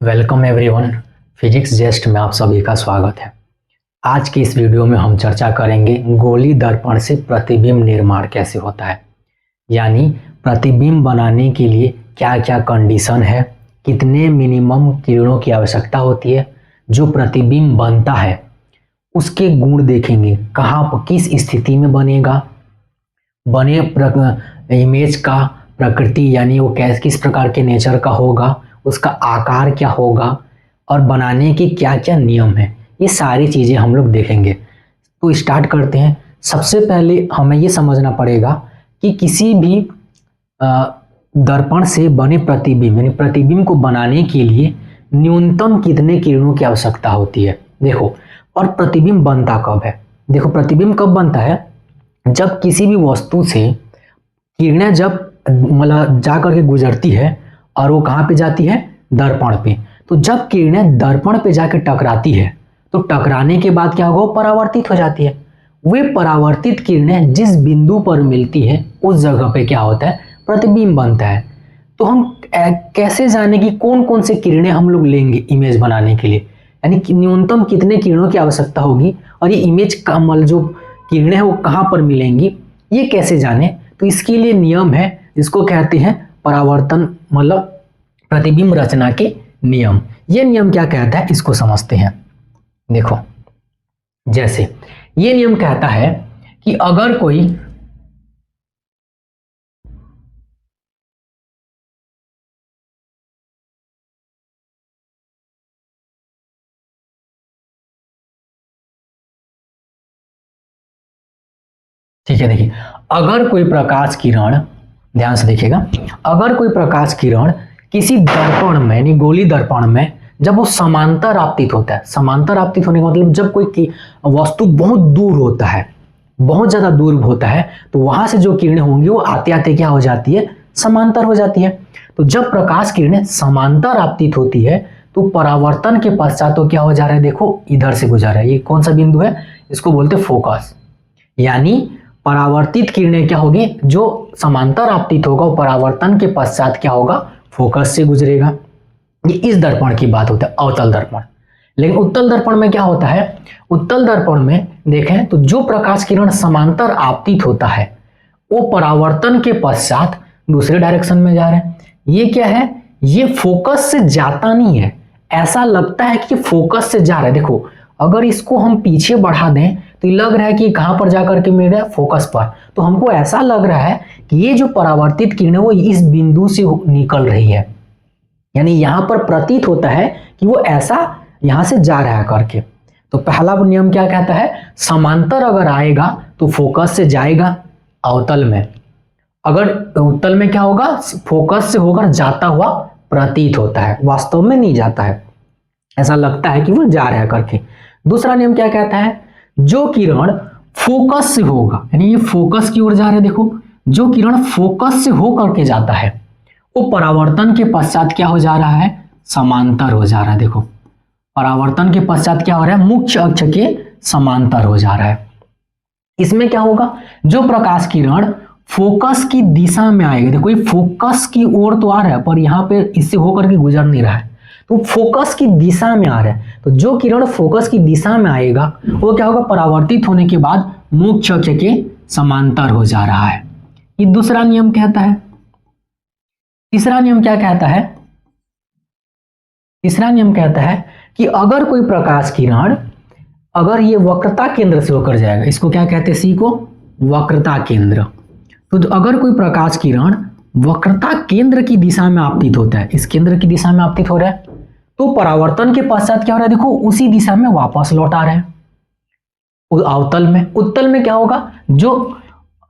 Welcome everyone. Physics जेस्ट में आप सभी का स्वागत है। आज के इस वीडियो में हम चर्चा करेंगे गोली दर्पण से प्रतिबिंब निर्माण कैसे होता है, यानी प्रतिबिंब बनाने के लिए क्या क्या कंडीशन है, कितने मिनिमम किरणों की आवश्यकता होती है, जो प्रतिबिंब बनता है उसके गुण देखेंगे, कहाँ पर किस स्थिति में बनेगा, बने इमेज का प्रकृति यानी वो किस प्रकार के नेचर का होगा, उसका आकार क्या होगा और बनाने के क्या क्या नियम है, ये सारी चीज़ें हम लोग देखेंगे। तो स्टार्ट करते हैं। सबसे पहले हमें ये समझना पड़ेगा कि किसी भी दर्पण से बने प्रतिबिंब यानी प्रतिबिंब को बनाने के लिए न्यूनतम कितने किरणों की आवश्यकता होती है। देखो, और प्रतिबिंब बनता कब है। देखो, प्रतिबिंब कब बनता है, जब किसी भी वस्तु से किरणें जब मतलब जा करके गुजरती है और वो कहाँ पे जाती है, दर्पण पे। तो जब किरणें दर्पण पे जाके टकराती है तो टकराने के बाद क्या होगा, परावर्तित हो जाती है। वे परावर्तित किरणें जिस बिंदु पर मिलती है उस जगह पे क्या होता है, प्रतिबिंब बनता है। तो हम कैसे जाने कि कौन कौन से किरणें हम लोग लेंगे इमेज बनाने के लिए, यानी न्यूनतम कितने किरणों की आवश्यकता होगी और ये इमेज का मतलब जो किरणें हैं वो कहाँ पर मिलेंगी, ये कैसे जाने। तो इसके लिए नियम है जिसको कहते हैं परावर्तन मतलब प्रतिबिंब रचना के नियम। ये नियम क्या कहता है इसको समझते हैं। देखो, जैसे ये नियम कहता है कि अगर कोई ठीक है, देखिए, अगर कोई प्रकाश किरण, ध्यान से देखिएगा, अगर कोई प्रकाश किरण किसी दर्पण में यानी गोली दर्पण में जब वो समांतर आपतित होता है, समांतर आपतित होने का मतलब जब कोई वस्तु बहुत दूर होता है, बहुत ज्यादा दूर होता है, तो वहां से जो किरणें होंगी वो आते आते क्या हो जाती है, समांतर हो जाती है। तो जब प्रकाश किरणें समांतर आपतित होती है तो परावर्तन के पश्चात तो क्या हो जा रहा है, देखो इधर से गुजर रहा है, ये कौन सा बिंदु है, इसको बोलते हैं फोकस। यानी परावर्तित किरणें क्या होगी, जो समांतर आपतित होगा वो परावर्तन के पश्चात क्या होगा, फोकस से गुजरेगा। ये इस दर्पण की बात होता है, अवतल दर्पण। लेकिन उत्तल दर्पण में क्या होता है, उत्तल दर्पण में देखें तो जो प्रकाश किरण समांतर आपतित होता है वो परावर्तन के पश्चात दूसरे डायरेक्शन में जा रहे हैं। ये क्या है, ये फोकस से जाता नहीं है, ऐसा लगता है कि फोकस से जा रहा है। देखो, अगर इसको हम पीछे बढ़ा दें तो ये लग रहा है कि कहां पर जाकर के मिल रहा है, फोकस पर। तो हमको ऐसा लग रहा है कि ये जो परावर्तित किरण है वो इस बिंदु से निकल रही है, यानी यहां पर प्रतीत होता है कि वो ऐसा यहां से जा रहा है करके। तो पहला नियम क्या कहता है, समांतर अगर आएगा तो फोकस से जाएगा अवतल में, अगर उत्तल में क्या होगा, फोकस से होकर जाता हुआ प्रतीत होता है, वास्तव में नहीं जाता है, ऐसा लगता है कि वो जा रहा है करके। दूसरा नियम क्या कहता है, जो किरण फोकस से होगा, यानी ये फोकस की ओर जा रहा है, देखो जो किरण फोकस से होकर के जाता है वो परावर्तन के पश्चात क्या हो जा रहा है, समांतर हो जा रहा है। देखो, परावर्तन के पश्चात क्या हो रहा है, मुख्य अक्ष के समांतर हो जा रहा है। इसमें क्या होगा, जो प्रकाश किरण फोकस की दिशा में आएगा, देखो ये फोकस की ओर तो आ रहा है पर यहाँ पे इससे होकर के गुजर नहीं रहा है, तो फोकस की दिशा में आ रहा है। तो जो किरण फोकस की दिशा में आएगा वो क्या होगा, परावर्तित होने के बाद मुख्य अक्ष के समांतर हो जा रहा है। ये दूसरा नियम कहता है। तीसरा नियम क्या कहता है, तीसरा नियम कहता है कि अगर कोई प्रकाश किरण अगर ये वक्रता केंद्र से होकर जाएगा, इसको क्या कहते हैं, सी को वक्रता केंद्र। तो अगर कोई प्रकाश किरण वक्रता केंद्र की दिशा में आपतित होता है, इस केंद्र की दिशा में आपतित हो रहा है, तो परावर्तन के पश्चात क्या हो रहा है, देखो उसी दिशा में वापस लौट आ रहे हैं अवतल में। उत्तल में क्या होगा, जो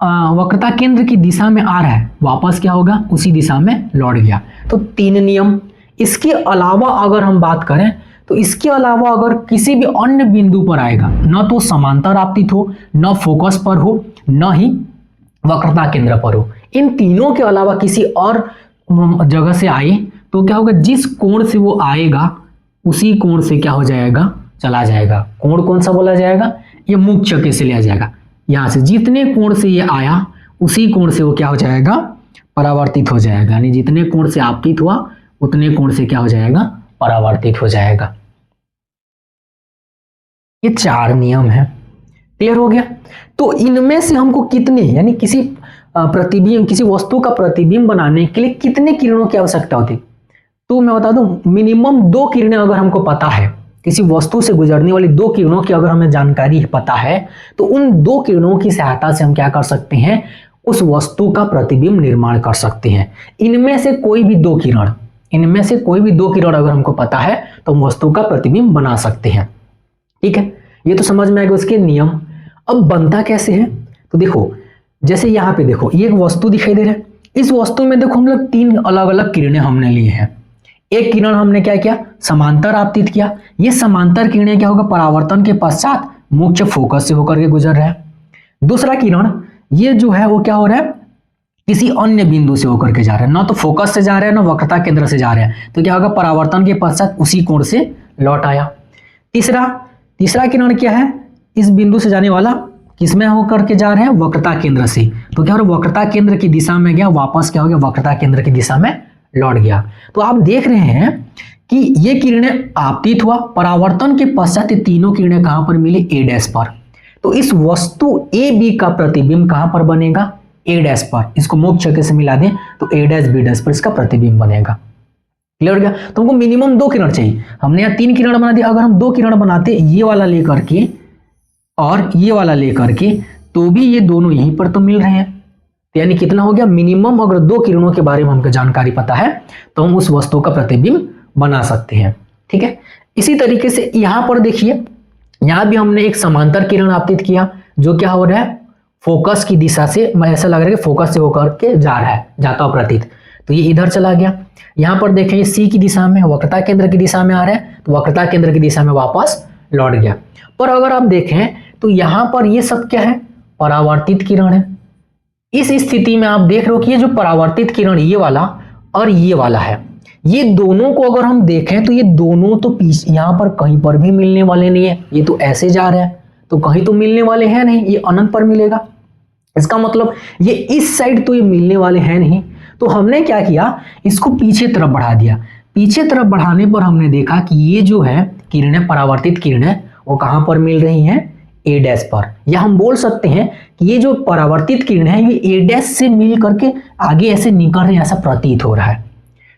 वक्रता केंद्र की दिशा में आ रहा है वापस क्या होगा, उसी दिशा में लौट गया। तो तीन नियम। इसके अलावा अगर हम बात करें तो इसके अलावा अगर किसी भी अन्य बिंदु पर आएगा, न तो समांतर आपतित हो, न फोकस पर हो, न ही वक्रता केंद्र पर हो, इन तीनों के अलावा किसी और जगह से आए तो क्या होगा, जिस कोण से वो आएगा उसी कोण से क्या हो जाएगा, चला जाएगा। कोण कौन सा बोला जाएगा, ये मुख्य अक्ष से लिया जाएगा। यहां से जितने कोण से ये आया उसी कोण से वो क्या हो जाएगा, परावर्तित हो जाएगा, यानी जितने कोण से आपतित हुआ उतने कोण से क्या हो जाएगा, परावर्तित हो जाएगा। ये 4 नियम है। क्लियर हो गया? तो इनमें से हमको कितने, यानी किसी प्रतिबिंब, किसी वस्तु का प्रतिबिंब बनाने के लिए कितने किरणों की आवश्यकता होती है? तो मैं बता दूं, मिनिमम 2 किरणें अगर हमको पता है, किसी वस्तु से गुजरने वाली 2 किरणों की अगर हमें जानकारी पता है, तो उन 2 किरणों की सहायता से हम क्या कर सकते हैं, उस वस्तु का प्रतिबिंब निर्माण कर सकते हैं। इनमें से कोई भी 2 किरण, इनमें से कोई भी 2 किरण अगर हमको पता है तो हम वस्तु का प्रतिबिंब बना सकते हैं। ठीक है, ये तो समझ में आएगा उसके नियम। अब बनता कैसे है? तो देखो, जैसे यहाँ पे देखो, ये एक वस्तु दिखाई दे रहा है। इस वस्तु में देखो हम लोग 3 अलग अलग किरणें हमने लिए हैं। एक किरण हमने क्या किया, समांतर आपतित किया। ये समांतर किरणें क्या होगा, परावर्तन के पश्चात मुख्य फोकस से होकर के गुजर रहा है। दूसरा किरण ये जो है वो क्या हो रहा है, किसी अन्य बिंदु से होकर के जा रहा है, ना तो फोकस से जा रहा है ना वक्रता केंद्र से जा रहा है, तो क्या होगा, परावर्तन के पश्चात उसी कोण से लौट आया। तीसरा किरण क्या है, इस बिंदु से जाने वाला किसमें होकर के जा रहे हैं, वक्रता केंद्र से, तो क्या हो रहा है, वक्रता केंद्र की दिशा में गया, वापस क्या हो गया, वक्रता केंद्र की दिशा में लौट गया। तो आप देख रहे हैं कि ये किरणें आपतित हुआ, परावर्तन के पश्चात ये तीनों किरणें कहां पर मिली, ए डैश पर। तो इस वस्तु ए बी का प्रतिबिंब कहां पर बनेगा, ए डैश पर। इसको मुख्य छक्के से मिला दें तो ए डैश बी डैश पर इसका प्रतिबिंब बनेगा। क्लियर हो गया? तो हमको मिनिमम 2 किरण चाहिए। हमने यहाँ 3 किरण बना दिया, अगर हम 2 किरण बनाते, ये वाला लेकर के और ये वाला लेकर के, तो भी ये दोनों यहीं पर तो मिल रहे हैं। तो यानी कितना हो गया, मिनिमम अगर 2 किरणों के बारे में हमको जानकारी पता है तो हम उस वस्तु का प्रतिबिंब बना सकते हैं। ठीक है, इसी तरीके से यहाँ पर देखिए, यहाँ भी हमने एक समांतर किरण आपतित किया, जो क्या हो रहा है, फोकस की दिशा से, ऐसा लग रहा है कि फोकस से होकर के जा रहा है, जाता हुआ प्रतीत। तो ये इधर चला गया। यहाँ पर देखें, ये सी की दिशा में, वक्रता केंद्र की दिशा में आ रहा है, तो वक्रता केंद्र की दिशा में वापस लौट गया। पर अगर आप देखें तो यहाँ पर ये सब क्या है, परावर्तित किरण है। इस स्थिति में आप देख रहे हो कि ये जो परावर्तित किरण, ये वाला और ये वाला है, ये दोनों को अगर हम देखें तो ये दोनों तो यहाँ पर कहीं पर भी मिलने वाले नहीं है। ये तो ऐसे जा रहे हैं, तो कहीं तो मिलने वाले हैं नहीं, ये अनंत पर मिलेगा। इसका मतलब ये इस साइड तो ये मिलने वाले हैं नहीं। तो हमने क्या किया, इसको पीछे तरफ बढ़ा दिया। पीछे तरफ बढ़ाने पर हमने देखा कि ये जो है किरणें, परावर्तित किरणें, वो कहां पर मिल रही हैं, ए डैश पर। या हम बोल सकते हैं कि ये जो परावर्तित किरणें हैं, ये ए डैश से मिल करके आगे ऐसे निकल रहे हैं, ऐसा प्रतीत हो रहा है।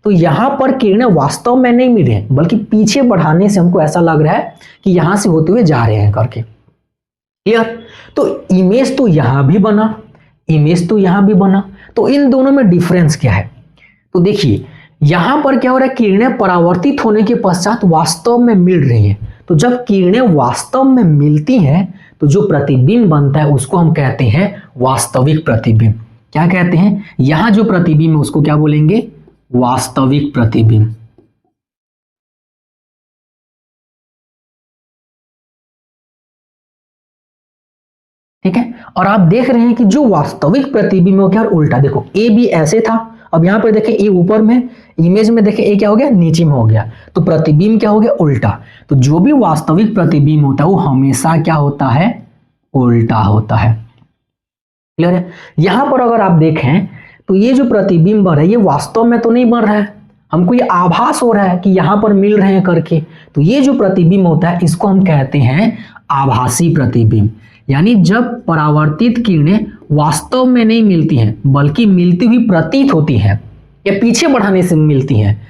तो यहाँ पर किरणें वास्तव में नहीं मिल रही हैं, बल्कि पीछे बढ़ाने से हमको ऐसा लग रहा है कि यहां से होते हुए जा रहे हैं करके। क्लियर? तो इमेज तो यहां भी बना, इमेज तो यहां भी बना, तो इन दोनों में डिफरेंस क्या है? तो देखिए, यहां पर क्या हो रहा है, किरणें परावर्तित होने के पश्चात वास्तव में मिल रही हैं। तो जब किरणें वास्तव में मिलती हैं तो जो प्रतिबिंब बनता है उसको हम कहते हैं वास्तविक प्रतिबिंब। क्या कहते हैं? यहां जो प्रतिबिंब है उसको क्या बोलेंगे, वास्तविक प्रतिबिंब। ठीक है, और आप देख रहे हैं कि जो वास्तविक प्रतिबिंब हो क्या, उल्टा। देखो, ए बी ऐसे था, अब यहां पर देखें ए ऊपर में, इमेज में देखें ए क्या हो गया, नीचे में हो गया, तो प्रतिबिंब क्या हो गया, उल्टा। तो जो भी वास्तविक प्रतिबिंब होता है वो हमेशा क्या होता है, उल्टा होता है। क्लियर है? यहां पर अगर आप देखें तो ये जो प्रतिबिंब बन रहा है ये वास्तव में तो नहीं बन रहा है, हमको ये आभास हो रहा है कि यहां पर मिल रहे हैं करके। तो ये जो प्रतिबिंब होता है इसको हम कहते हैं आभासी प्रतिबिंब। यानी जब परावर्तित किरणें वास्तव में नहीं मिलती हैं बल्कि मिलती हुई प्रतीत होती हैं या पीछे बढ़ाने से मिलती हैं,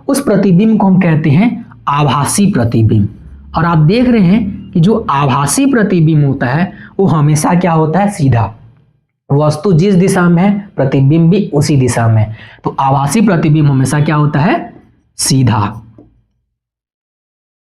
उस प्रतिबिंब को हम कहते हैं आभासी प्रतिबिंब। और आप देख रहे हैं कि जो आभासी प्रतिबिंब होता है वो हमेशा क्या होता है, सीधा। वस्तु जिस दिशा में है प्रतिबिंब भी उसी दिशा में। तो आभासी प्रतिबिंब हमेशा क्या होता है, सीधा।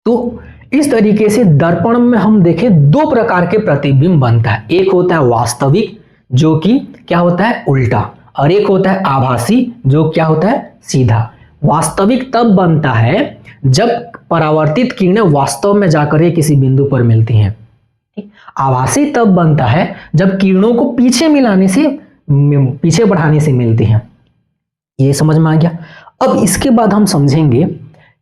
तो इस तरीके से दर्पण में हम देखें 2 प्रकार के प्रतिबिंब बनता है। एक होता है वास्तविक जो कि क्या होता है, उल्टा, और एक होता है आभासी जो क्या होता है, सीधा। वास्तविक तब बनता है जब परावर्तित किरणें वास्तव में जाकर किसी बिंदु पर मिलती हैं। आभासी तब बनता है जब किरणों को पीछे मिलाने से, पीछे बढ़ाने से मिलती हैं। ये समझ में आ गया। अब इसके बाद हम समझेंगे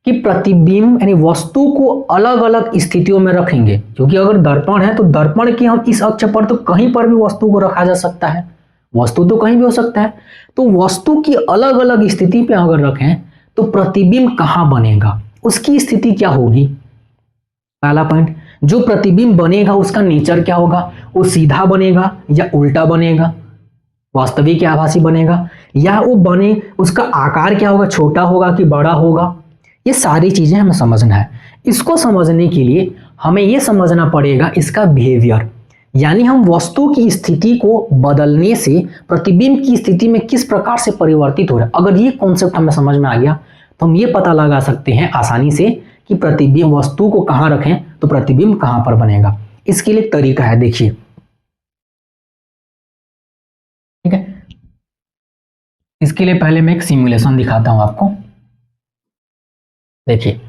कि प्रतिबिंब यानी वस्तु को अलग अलग स्थितियों में रखेंगे, क्योंकि अगर दर्पण है तो दर्पण की हम इस अक्ष पर तो कहीं पर भी वस्तु को रखा जा सकता है, वस्तु तो कहीं भी हो सकता है। तो वस्तु की अलग अलग स्थिति पे अगर रखें तो प्रतिबिंब कहां बनेगा, उसकी स्थिति क्या होगी। पहला पॉइंट, जो प्रतिबिंब बनेगा उसका नेचर क्या होगा, वो सीधा बनेगा या उल्टा बनेगा, वास्तविक या आभासी बनेगा, या वो बने उसका आकार क्या होगा, छोटा होगा कि बड़ा होगा। ये सारी चीजें हमें समझना है। इसको समझने के लिए हमें ये समझना पड़ेगा इसका बिहेवियर, यानी हम वस्तु की स्थिति को बदलने से प्रतिबिंब की स्थिति में किस प्रकार से परिवर्तित हो रहा है। अगर ये कॉन्सेप्ट हमें समझ में आ गया तो हम ये पता लगा सकते हैं आसानी से कि प्रतिबिंब वस्तु को कहां रखें तो प्रतिबिंब कहां पर बनेगा। इसके लिए तरीका है, देखिए, ठीक है। इसके लिए पहले मैं एक सिमुलेशन दिखाता हूं आपको। देखिए,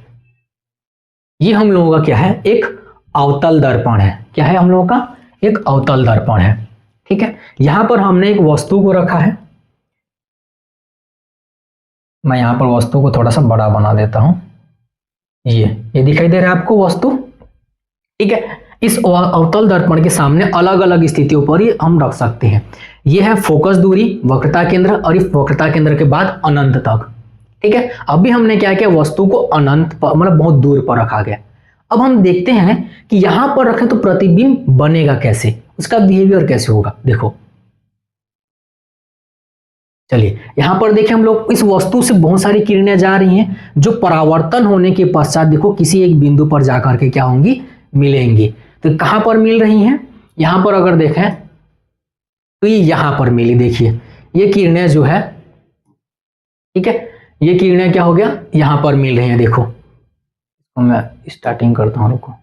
ये हम लोगों का क्या है, एक अवतल दर्पण है। क्या है हम लोगों का, एक अवतल दर्पण है, ठीक है। यहां पर हमने एक वस्तु को रखा है। मैं यहां पर वस्तु को थोड़ा सा बड़ा बना देता हूं। ये दिखाई दे रहा है आपको वस्तु, ठीक है। इस अवतल दर्पण के सामने अलग अलग स्थितियों पर ही हम रख सकते हैं। यह है फोकस दूरी, वक्रता केंद्र, और इस वक्रता केंद्र के बाद अनंत तक, ठीक है। अभी हमने क्या किया, वस्तु को अनंत पर, मतलब बहुत दूर पर रखा गया। अब हम देखते हैं कि यहां पर रखें तो प्रतिबिंब बनेगा कैसे, उसका बिहेवियर कैसे होगा। देखो, चलिए यहां पर देखिए, हम लोग इस वस्तु से बहुत सारी किरणें जा रही हैं जो परावर्तन होने के पश्चात देखो किसी एक बिंदु पर जाकर के क्या होंगी, मिलेंगी। तो कहां पर मिल रही हैं, यहां पर अगर देखें तो ये यहां पर मिली। देखिए ये किरणें जो है, ठीक है, ये किरणें क्या हो गया, यहां पर मिल रही हैं। देखो, तो मैं स्टार्टिंग करता हूं, रुको।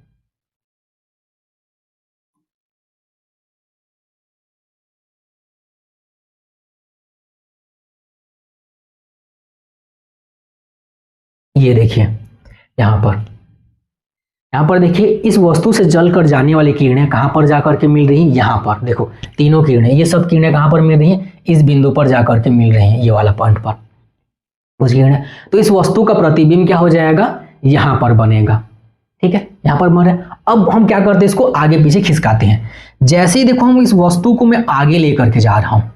ये देखिए यहां पर देखिए, इस वस्तु से जलकर जाने वाली किरणें कहां पर जाकर के मिल रही हैं, यहां पर देखो, तीनों किरणें, ये सब किरणें कहां पर मिल रही हैं, इस बिंदु पर जाकर के मिल रही हैं, ये वाला पॉइंट पर कुछ किरणें। तो इस वस्तु का प्रतिबिंब क्या हो जाएगा, यहां पर बनेगा, ठीक है, यहां पर बन रहा है। अब हम क्या करते हैं, इसको आगे पीछे खिसकाते हैं। जैसे ही देखो, हम इस वस्तु को मैं आगे लेकर के जा रहा हूं,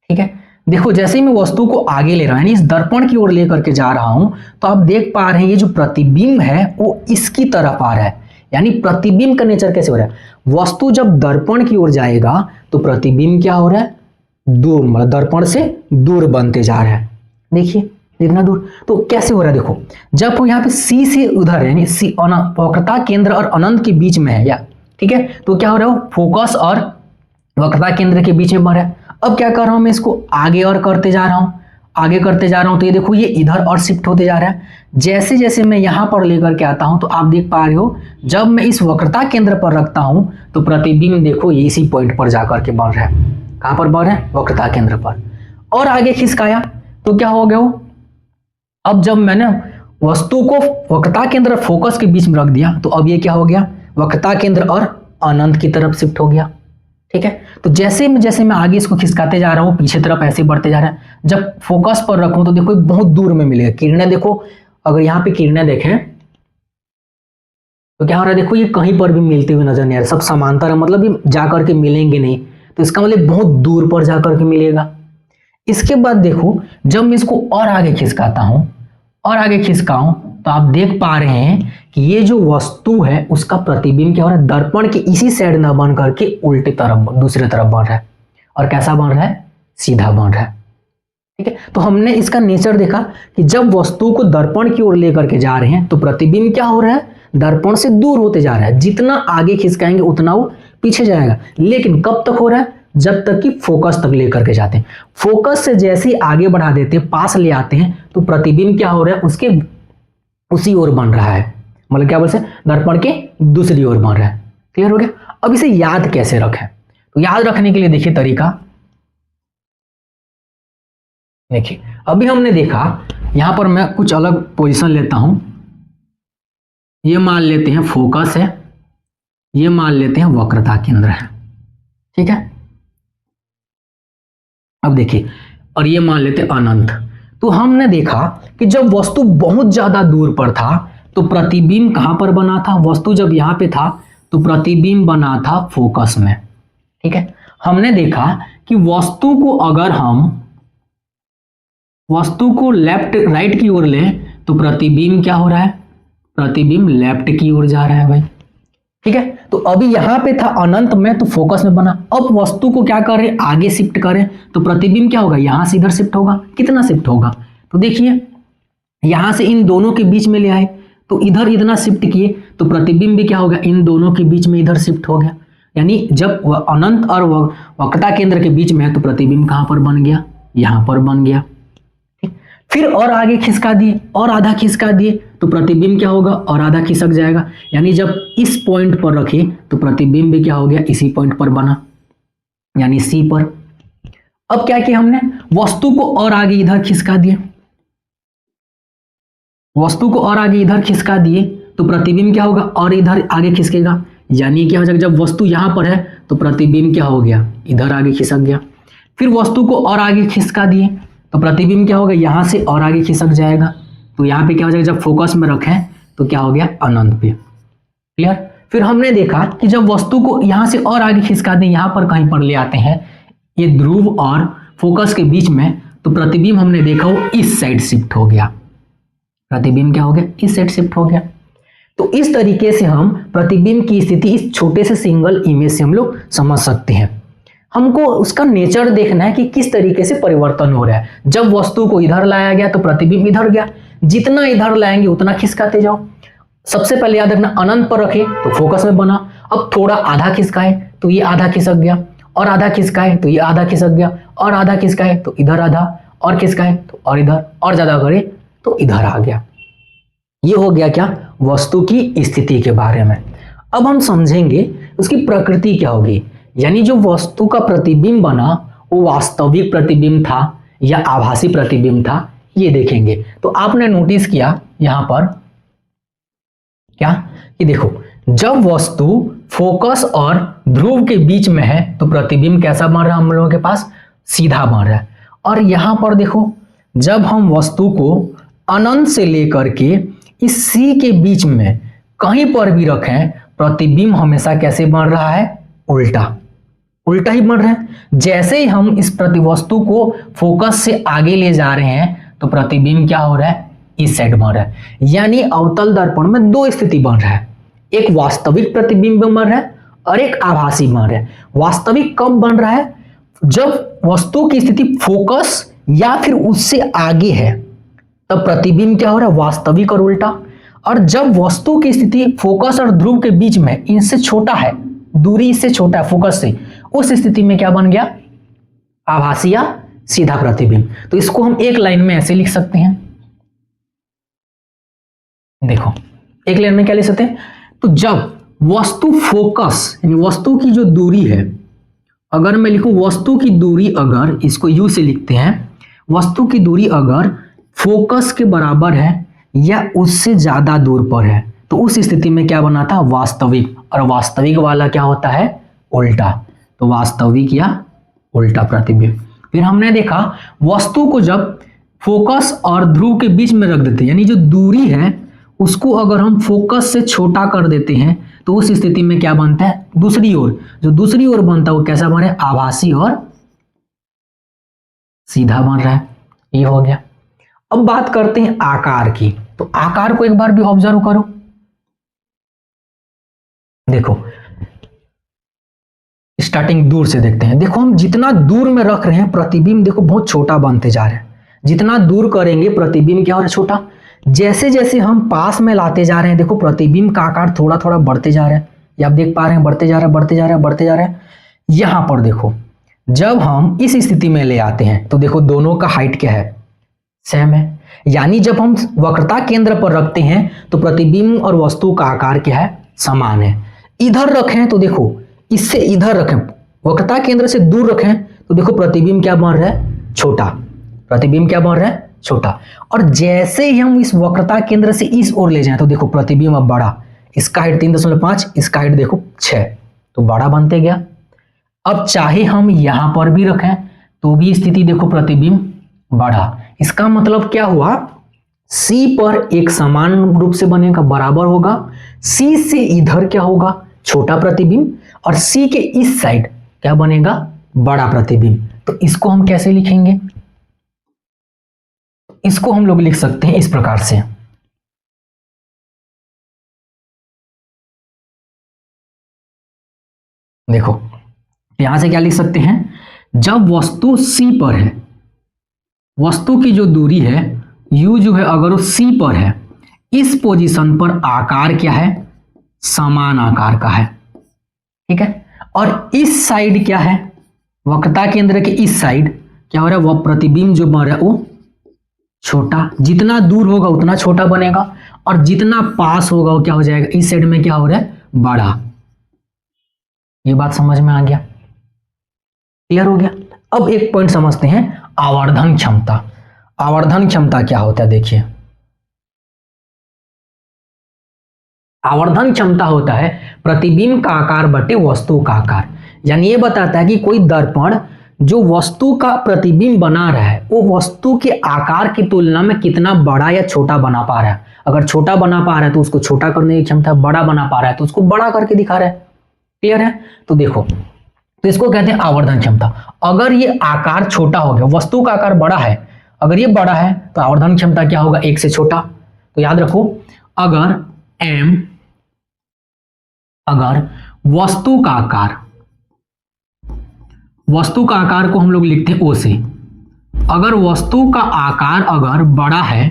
ठीक है। देखो, जैसे ही मैं वस्तु को आगे ले रहा हूं, यानी इस दर्पण की ओर लेकर के जा रहा हूं, तो आप देख पा रहे हैं ये जो प्रतिबिंब है वो इसकी तरफ आ रहा है। यानी प्रतिबिंब का नेचर कैसे हो रहा है, वस्तु जब दर्पण की ओर जाएगा तो प्रतिबिंब क्या हो रहा है, दूर, मतलब दर्पण से दूर बनते जा रहा है। देखिए इतना दूर, तो कैसे हो रहा है, देखो, जब वो यहाँ पे सी से उधर है, यानी सी वक्रता केंद्र और अनंत के बीच में है, या ठीक है, तो क्या हो रहा है, फोकस और वक्रता केंद्र के बीच में बन रहा है। अब क्या कर रहा हूं मैं, इसको आगे और करते जा रहा हूं, आगे करते जा रहा हूं, तो ये देखो, ये इधर और शिफ्ट होते जा रहा है। जैसे जैसे मैं यहां पर लेकर के आता हूं, तो आप देख पा रहे हो, जब मैं इस वक्रता केंद्र पर रखता हूं तो प्रतिबिंब देखो ये इसी पॉइंट पर जाकर के बन रहा है। कहां पर बन रहा है, वक्रता केंद्र पर। और आगे खिसकाया तो क्या हो गया, अब जब मैंने वस्तु को वक्रता केंद्र और फोकस के बीच में रख दिया, तो अब ये क्या हो गया, वक्रता केंद्र और अनंत की तरफ शिफ्ट हो गया, ठीक है। तो जैसे मैं आगे इसको खिसकाते जा रहा हूं, पीछे तरफ ऐसे बढ़ते जा रहा है। जब फोकस पर रखूं तो देखो बहुत दूर में मिलेगा। किरणें देखो, अगर यहाँ पे किरणें देखें तो क्या हो रहा है, देखो ये कहीं पर भी मिलते हुए नजर नहीं आ रहा, सब समांतर है, मतलब ये जाकर के मिलेंगे नहीं, तो इसका मतलब बहुत दूर पर जाकर के मिलेगा। इसके बाद देखो, जब मैं इसको और आगे खिसकाता हूं और आगे खिसकाऊं, तो आप देख पा रहे हैं कि ये जो वस्तु है उसका प्रतिबिंब क्या हो रहा है, दर्पण के इसी साइड ना बन करके उल्टे तरफ, दूसरे तरफ बन रहा है। और कैसा बन रहा है, सीधा बन रहा है, ठीक है। तो हमने इसका नेचर देखा कि जब वस्तु को दर्पण की ओर लेकर के जा रहे हैं तो प्रतिबिंब क्या हो रहा है, दर्पण से दूर होते जा रहा है। जितना आगे खिसकाएंगे उतना वो पीछे जाएगा। लेकिन कब तक हो रहा है, जब तक कि फोकस तक लेकर के जाते हैं। फोकस से जैसे ही आगे बढ़ा देते हैं, पास ले आते हैं, तो प्रतिबिंब क्या हो रहा है, उसके उसी ओर बन रहा है, मतलब क्या बोलते हैं, दर्पण के दूसरी ओर बन रहा है। क्लियर हो गया। अब इसे याद कैसे रखें, तो याद रखने के लिए देखिए तरीका, देखिए अभी हमने देखा, यहां पर मैं कुछ अलग पोजीशन लेता हूं। ये मान लेते हैं फोकस है, ये मान लेते हैं वक्रता केंद्र है, ठीक है। अब देखिए, और ये मान लेते हैं अनंत। तो हमने देखा कि जब वस्तु बहुत ज्यादा दूर पर था तो प्रतिबिंब कहां पर बना था, वस्तु जब यहां पे था तो प्रतिबिंब बना था फोकस में, ठीक है। हमने देखा कि वस्तु को अगर हम वस्तु को लेफ्ट राइट की ओर लें तो प्रतिबिंब क्या हो रहा है, प्रतिबिंब लेफ्ट की ओर जा रहा है भाई। ठीक है, तो अभी यहां पे था अनंत में तो फोकस में बना, अब वस्तु को क्या करें आगे शिफ्ट करें तो प्रतिबिंब क्या होगा, यहां से इधर शिफ्ट होगा। कितना शिफ्ट होगा, तो देखिए यहां से इन दोनों के बीच में ले आए तो इधर इतना शिफ्ट किए तो प्रतिबिंब भी क्या होगा, इन दोनों के बीच में इधर शिफ्ट हो गया। यानी जब वह अनंत और वक्रता केंद्र के बीच में है तो प्रतिबिंब कहां पर बन गया, यहां पर बन गया। फिर और आगे खिसका दिए और आधा खिसका दिए तो प्रतिबिंब क्या होगा, और आधा खिसक जाएगा। यानी जब इस पॉइंट पर रखे तो प्रतिबिंब भी क्या हो गया, इसी पॉइंट पर बना, यानी सी पर। अब क्या किया हमने, वस्तु को और आगे इधर खिसका दिए, वस्तु को और आगे इधर खिसका दिए तो प्रतिबिंब क्या होगा, और इधर आगे खिसकेगा। यानी क्या हो जाएगा, जब वस्तु यहां पर है तो प्रतिबिंब क्या हो गया, इधर आगे खिसक गया। फिर वस्तु को और आगे खिसका दिए तो प्रतिबिंब क्या होगा, यहां से और आगे खिसक जाएगा। तो यहां पे क्या हो जाएगा, जब फोकस में रखें तो क्या हो गया, अनंत पे। क्लियर। फिर हमने देखा कि जब वस्तु को यहां से और आगे खिसका दें, यहां पर कहीं पर ले आते हैं ये ध्रुव और फोकस के बीच में, तो प्रतिबिंब हमने देखा वो इस साइड शिफ्ट हो गया, प्रतिबिंब क्या हो गया, इस साइड शिफ्ट हो गया। तो इस तरीके से हम प्रतिबिंब की स्थिति इस छोटे से सिंगल इमेज से हम लोग समझ सकते हैं। हमको उसका नेचर देखना है कि किस तरीके से परिवर्तन हो रहा है। जब वस्तु को इधर लाया गया तो प्रतिबिंब इधर गया, जितना इधर लाएंगे उतना खिसकाते जाओ। सबसे पहले याद रखना अनंत पर रखे तो फोकस में बना, अब थोड़ा आधा खिसकाए तो ये आधा खिसक गया, और आधा खिसकाए तो ये आधा खिसक गया, और आधा खिसकाए तो इधर आधा, और खिसकाए तो और इधर, और ज्यादा करे तो इधर आ गया। ये हो गया क्या, वस्तु की स्थिति के बारे में। अब हम समझेंगे उसकी प्रकृति क्या होगी, यानी जो वस्तु का प्रतिबिंब बना वो वास्तविक प्रतिबिंब था या आभासी प्रतिबिंब था, ये देखेंगे। तो आपने नोटिस किया यहां पर क्या कि देखो, जब वस्तु फोकस और ध्रुव के बीच में है तो प्रतिबिंब कैसा बन रहा है हम लोगों के पास, सीधा बन रहा है। और यहां पर देखो, जब हम वस्तु को अनंत से लेकर के इस सी के बीच में कहीं पर भी रखें, प्रतिबिंब हमेशा कैसे बन रहा है, उल्टा, उल्टा ही बन रहा है। जैसे ही हम इस प्रतिवस्तु को फोकस से आगे ले जा रहे हैं तो प्रतिबिंब क्या हो रहा है, इस साइड बन रहा है। यानी अवतल दर्पण में दो स्थिति बन रहा है, एक वास्तविक प्रतिबिंब बन रहा है और एक आभासी बन रहा है। वास्तविक कब बन रहा है, जब वस्तु की स्थिति फोकस या फिर उससे आगे है तब प्रतिबिंब क्या हो रहा है, वास्तविक और उल्टा। और जब वस्तु की स्थिति फोकस और ध्रुव के बीच में इनसे छोटा है, दूरी इससे छोटा है फोकस से, उस स्थिति में क्या बन गया, आभासी या सीधा प्रतिबिंब। तो इसको हम एक लाइन में ऐसे लिख सकते हैं, देखो एक लाइन में क्या लिख सकते हैं, तो जब वस्तु फोकस यानी वस्तु की जो दूरी है, अगर मैं लिखूं वस्तु की दूरी, अगर इसको यू से लिखते हैं, वस्तु की दूरी अगर फोकस के बराबर है या उससे ज्यादा दूर पर है तो उस स्थिति में क्या बना था, वास्तविक। और वास्तविक वाला क्या होता है, उल्टा। तो वास्तविक या उल्टा प्रतिबिंब। फिर हमने देखा वस्तु को जब फोकस और ध्रुव के बीच में रख देते हैं, यानी जो दूरी है उसको अगर हम फोकस से छोटा कर देते हैं तो उस स्थिति में क्या बनता है, दूसरी ओर, जो दूसरी ओर बनता है वो कैसा बन रहा है, आभासी और सीधा बन रहा है। ये हो गया। अब बात करते हैं आकार की। तो आकार को एक बार भी ऑब्जर्व करो, देखो स्टार्टिंग दूर से देखते हैं। देखो हम जितना दूर में रख रहे हैं प्रतिबिंब देखो बहुत छोटा बनते जा रहे हैं, जितना दूर करेंगे प्रतिबिंब क्या हो रहा है, छोटा। जैसे जैसे हम पास में लाते जा रहे हैं देखो प्रतिबिंब का आकार थोड़ा थोड़ा बढ़ते जा रहा है, ये आप देख पा रहे हैं, बढ़ते जा रहा है, बढ़ते जा रहा है, बढ़ते जा रहा है। यहां पर देखो जब हम इस स्थिति में ले आते हैं तो देखो दोनों का हाइट क्या है, सेम है। यानी जब हम वक्रता केंद्र पर रखते हैं तो प्रतिबिंब और वस्तु का आकार क्या है, समान है। इधर रखें तो देखो इससे इधर रखें, वक्रता केंद्र से दूर रखें तो देखो प्रतिबिंब क्या बन रहा है, छोटा। प्रतिबिंब क्या बन रहा है, छोटा। और जैसे ही हम इस वक्रता केंद्र से इस ओर ले जाएं तो देखो प्रतिबिंब अब बड़ा, इसका हाइट 3.5, इसका हाइट देखो 6, तो बड़ा बनते गया। अब चाहे हम यहां पर भी रखें तो भी स्थिति देखो प्रतिबिंब बड़ा। इसका मतलब क्या हुआ, C पर एक समान रूप से बनेगा, बराबर होगा। C से इधर क्या होगा, छोटा प्रतिबिंब, और C के इस साइड क्या बनेगा, बड़ा प्रतिबिंब। तो इसको हम कैसे लिखेंगे, इसको हम लोग लिख सकते हैं इस प्रकार से। देखो यहां से क्या लिख सकते हैं, जब वस्तु C पर है, वस्तु की जो दूरी है u जो है अगर वो C पर है, इस पोजीशन पर आकार क्या है, समान आकार का है, ठीक है। और इस साइड क्या है, वक्रता केंद्र के इस साइड क्या हो रहा है, वह प्रतिबिंब जो बन रहा है वो छोटा, जितना दूर होगा उतना छोटा बनेगा, और जितना पास होगा वो क्या हो जाएगा, इस साइड में क्या हो रहा है, बड़ा। ये बात समझ में आ गया, क्लियर हो गया। अब एक पॉइंट समझते हैं, आवर्धन क्षमता। आवर्धन क्षमता क्या होता है, देखिए आवर्धन क्षमता होता है प्रतिबिंब का आकार बटे वस्तु का आकार। यानी ये बताता है कि कोई दर्पण जो वस्तु का प्रतिबिंब बना रहा है वो वस्तु के आकार की तुलना में कितना बड़ा या छोटा बना पा रहा है। अगर छोटा बना पा रहा है तो उसको छोटा करने की क्षमता, बड़ा बना पा रहा है तो उसको बड़ा करके दिखा रहा है। क्लियर है। तो देखो, तो इसको कहते हैं आवर्धन क्षमता। अगर ये आकार छोटा हो गया, वस्तु का आकार बड़ा है, अगर ये बड़ा है तो आवर्धन क्षमता क्या होगा, 1 से छोटा। तो याद रखो, अगर m, अगर वस्तु का आकार को हम लोग लिखते हैं O से, अगर वस्तु का आकार अगर बड़ा है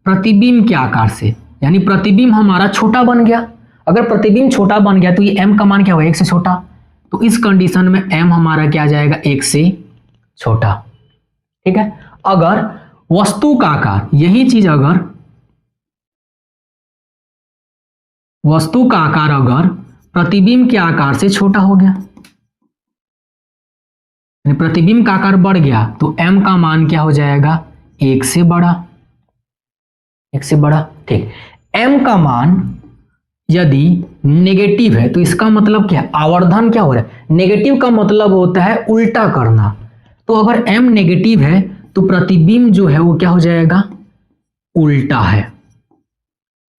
प्रतिबिंब के आकार से, यानी प्रतिबिंब हमारा छोटा बन गया, अगर प्रतिबिंब छोटा बन गया तो ये m का मान क्या होगा, 1 से छोटा। तो इस कंडीशन में m हमारा क्या आ जाएगा, 1 से छोटा, ठीक है। अगर वस्तु का आकार, यही चीज अगर वस्तु का आकार अगर प्रतिबिंब के आकार से छोटा हो गया, प्रतिबिंब का आकार बढ़ गया, तो m का मान क्या हो जाएगा, 1 से बड़ा, 1 से बड़ा, ठीक। m का मान यदि नेगेटिव है तो इसका मतलब क्या है, आवर्धन क्या हो रहा है, नेगेटिव का मतलब होता है उल्टा करना। तो अगर m नेगेटिव है तो प्रतिबिंब जो है वो क्या हो जाएगा, उल्टा है।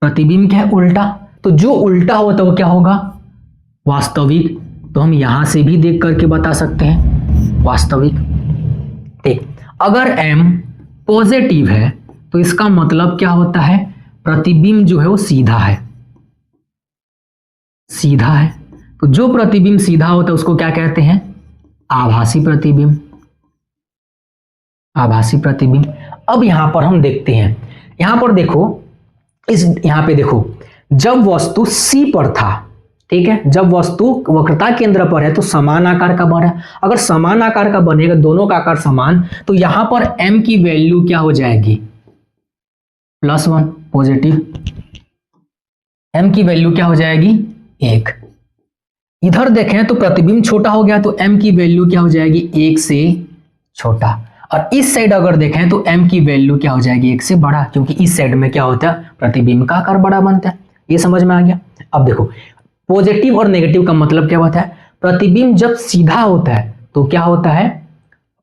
प्रतिबिंब क्या है, उल्टा। तो जो उल्टा होता है वो क्या होगा, वास्तविक। तो हम यहां से भी देख करके बता सकते हैं वास्तविक, ठीक। अगर m पॉजिटिव है तो इसका मतलब क्या होता है, प्रतिबिंब जो है वो सीधा है, सीधा है। तो जो प्रतिबिंब सीधा होता है उसको क्या कहते हैं, आभासी प्रतिबिंब, आभासी प्रतिबिंब। अब यहां पर हम देखते हैं, यहां पर देखो, यहां पे देखो, जब वस्तु C पर था, ठीक है, जब वस्तु वक्रता केंद्र पर है तो समान आकार का बना है। अगर समान आकार का बनेगा, दोनों का आकार समान, तो यहां पर m की वैल्यू क्या हो जाएगी, +1, पॉजिटिव। m की वैल्यू क्या हो जाएगी, 1। इधर देखें तो प्रतिबिंब छोटा हो गया तो m की वैल्यू क्या हो जाएगी, 1 से छोटा। और इस साइड अगर देखें तो m की वैल्यू क्या हो जाएगी, 1 से बड़ा, क्योंकि इस साइड में क्या होता है, प्रतिबिंब का आकार बड़ा बनता है। ये समझ में आ गया। अब देखो, पॉजिटिव और नेगेटिव का मतलब क्या होता है, प्रतिबिंब जब सीधा होता है तो क्या होता है,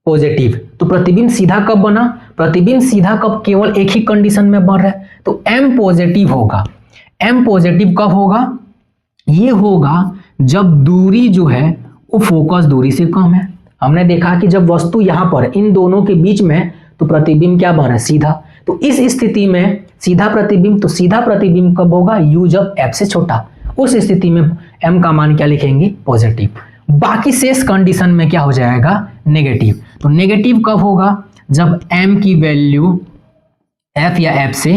पॉजिटिव। तो प्रतिबिंब सीधा कब बना, प्रतिबिंब सीधा कब, केवल एक ही कंडीशन में बन रहा है, तो m पॉजिटिव होगा। m पॉजिटिव कब होगा, ये होगा जब दूरी जो है वो फोकस दूरी से कम है। हमने देखा कि जब वस्तु यहां पर इन दोनों के बीच में तो प्रतिबिंब क्या बन रहा है, सीधा। तो इस स्थिति में सीधा प्रतिबिंब, तो सीधा प्रतिबिंब कब होगा, u जब f से छोटा, उस स्थिति में m का मान क्या लिखेंगे, पॉजिटिव। बाकी शेष कंडीशन में क्या हो जाएगा, नेगेटिव। तो नेगेटिव कब होगा, जब m की वैल्यू f या f से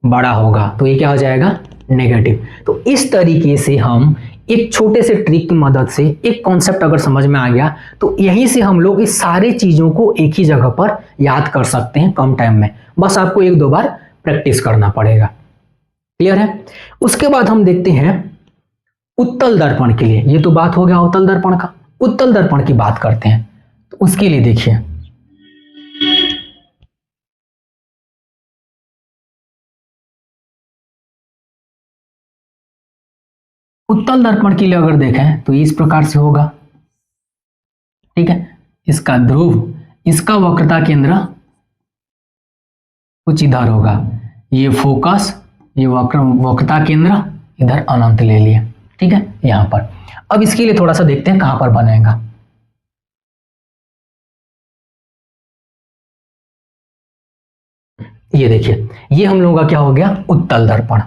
बड़ा होगा, तो ये क्या हो जाएगा, नेगेटिव। तो इस तरीके से हम एक छोटे से ट्रिक की मदद से एक कॉन्सेप्ट अगर समझ में आ गया तो यहीं से हम लोग इस सारे चीजों को एक ही जगह पर याद कर सकते हैं कम टाइम में। बस आपको 1-2 बार प्रैक्टिस करना पड़ेगा। क्लियर है। उसके बाद हम देखते हैं उत्तल दर्पण के लिए। ये तो बात हो गया अवतल दर्पण का, उत्तल दर्पण की बात करते हैं। तो उसके लिए देखिए, उत्तल दर्पण के लिए अगर देखें तो इस प्रकार से होगा, ठीक है। इसका ध्रुव, इसका वक्रता केंद्र कुछ इधर होगा, ये फोकस, ये वक्रता केंद्र इधर अनंत ले लिए, ठीक है, यहां पर। अब इसके लिए थोड़ा सा देखते हैं कहां पर बनेगा। ये देखिए, ये हम लोगों का क्या हो गया, उत्तल दर्पण।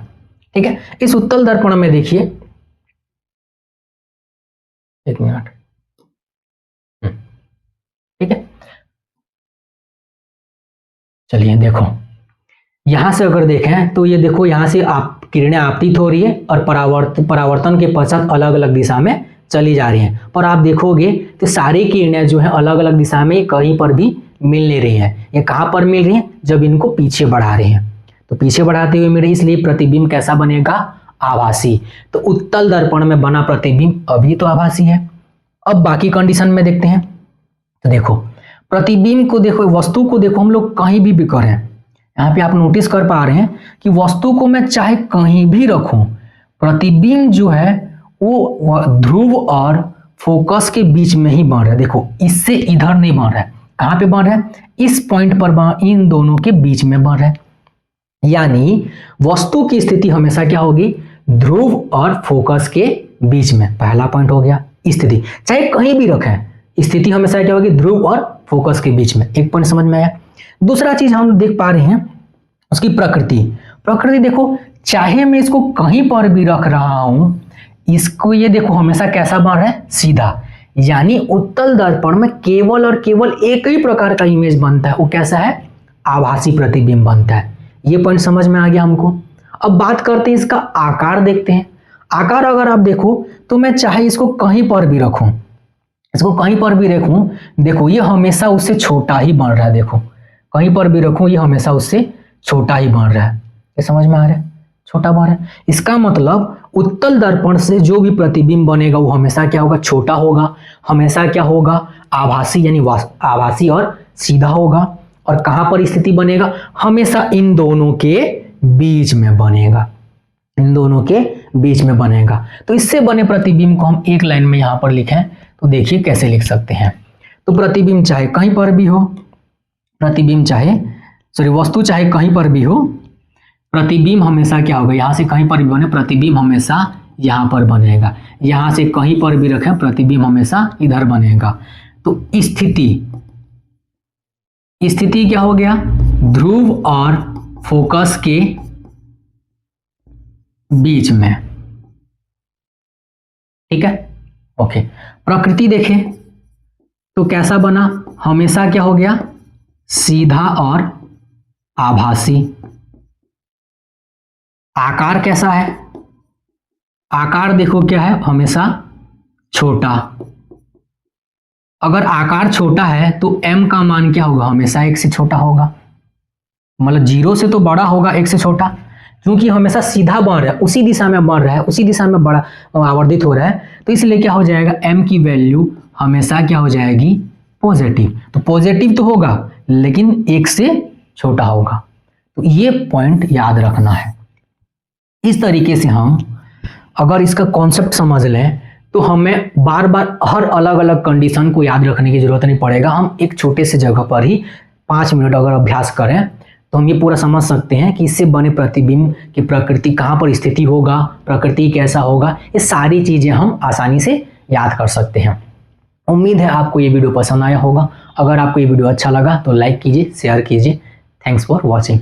ठीक है, इस उत्तल दर्पण में देखिए, एक मिनट, ठीक है, चलिए देखो, यहां से अगर देखें तो ये देखो, यहां से आप किरणें आपतित हो रही है और परावर्तन के पश्चात अलग अलग दिशा में चली जा रही हैं। पर आप देखोगे तो सारी किरणें जो है अलग अलग दिशा में कहीं पर भी मिल नहीं रही हैं। ये कहां पर मिल रही हैं, जब इनको पीछे बढ़ा रहे हैं, तो पीछे बढ़ाते हुए मिल रही, इसलिए प्रतिबिंब कैसा बनेगा, आभासी। तो उत्तल दर्पण में बना प्रतिबिंब अभी तो आभासी है। अब बाकी कंडीशन में देखते हैं, तो देखो प्रतिबिंब को देखो, वस्तु को देखो, हम लोग कहीं भी करें, यहाँ पे आप नोटिस कर पा रहे हैं कि वस्तु को मैं चाहे कहीं भी रखूं, प्रतिबिंब जो है वो ध्रुव और फोकस के बीच में ही बन रहा है। देखो इससे इधर नहीं बन रहा है, कहां पे बन रहा है, इस पॉइंट पर इन दोनों के बीच में बन रहा है। यानी वस्तु की स्थिति हमेशा क्या होगी, ध्रुव और फोकस के बीच में। पहला पॉइंट हो गया स्थिति, चाहे कहीं भी रखें, स्थिति हमेशा क्या होगी, ध्रुव और फोकस के बीच में। एक पॉइंट समझ में आया। दूसरा चीज हम देख पा रहे हैं उसकी प्रकृति। प्रकृति देखो, चाहे मैं इसको कहीं पर भी रख रहा हूं, इसको ये देखो हमेशा कैसा बन रहा है, सीधा। यानी उत्तल दर्पण में केवल और केवल एक ही प्रकार का इमेज बनता है, वो कैसा है, आभासी प्रतिबिंब बनता है। ये पॉइंट समझ में आ गया हमको। अब बात करते हैं इसका आकार, देखते हैं। आकार अगर आप देखो तो मैं चाहे इसको कहीं पर भी रखूं, इसको कहीं पर भी रखूं, देखो ये हमेशा उससे छोटा ही बन रहा है। देखो कहीं पर भी रखूं, ये हमेशा उससे छोटा ही बन रहा है। ये समझ में आ रहा है, छोटा बन रहा है। इसका मतलब उत्तल दर्पण से जो भी प्रतिबिंब बनेगा वो हमेशा क्या होगा, छोटा होगा, हमेशा क्या होगा, आभासी, यानी आभासी और सीधा होगा। और कहां पर स्थिति बनेगा, हमेशा इन दोनों के बीच में बनेगा, इन दोनों के बीच में बनेगा। तो इससे बने प्रतिबिंब को हम एक लाइन में यहां पर लिखें तो देखिए कैसे लिख सकते हैं। तो प्रतिबिंब चाहे कहीं पर भी हो, प्रतिबिंब चाहे वस्तु चाहे कहीं पर भी हो, प्रतिबिंब हमेशा क्या होगा, यहां से कहीं पर भी बने, प्रतिबिंब हमेशा यहां पर बनेगा। यहां से कहीं पर भी रखें, प्रतिबिंब हमेशा इधर बनेगा। तो स्थिति क्या हो गया, ध्रुव और फोकस के बीच में। ठीक है, ओके। प्रकृति देखें तो कैसा बना, हमेशा क्या हो गया, सीधा और आभासी। आकार कैसा है, आकार देखो क्या है, हमेशा छोटा। अगर आकार छोटा है तो m का मान क्या होगा, हमेशा 1 से छोटा होगा। मतलब 0 से तो बड़ा होगा, 1 से छोटा, क्योंकि हमेशा सीधा बढ़ रहा है, उसी दिशा में बढ़ रहा है, उसी दिशा में बड़ा आवर्धित हो रहा है। तो इसलिए क्या हो जाएगा, m की वैल्यू हमेशा क्या हो जाएगी, पॉजिटिव। तो पॉजिटिव तो होगा लेकिन 1 से छोटा होगा। तो ये पॉइंट याद रखना है। इस तरीके से हम अगर इसका कॉन्सेप्ट समझ लें तो हमें बार बार हर अलग अलग कंडीशन को याद रखने की जरूरत नहीं पड़ेगा। हम एक छोटे से जगह पर ही 5 मिनट अगर अभ्यास करें तो हम ये पूरा समझ सकते हैं कि इससे बने प्रतिबिंब की प्रकृति कहाँ पर स्थिति होगा, प्रकृति कैसा होगा, ये सारी चीज़ें हम आसानी से याद कर सकते हैं। उम्मीद है आपको ये वीडियो पसंद आया होगा। अगर आपको ये वीडियो अच्छा लगा तो लाइक कीजिए, शेयर कीजिए। Thanks for watching.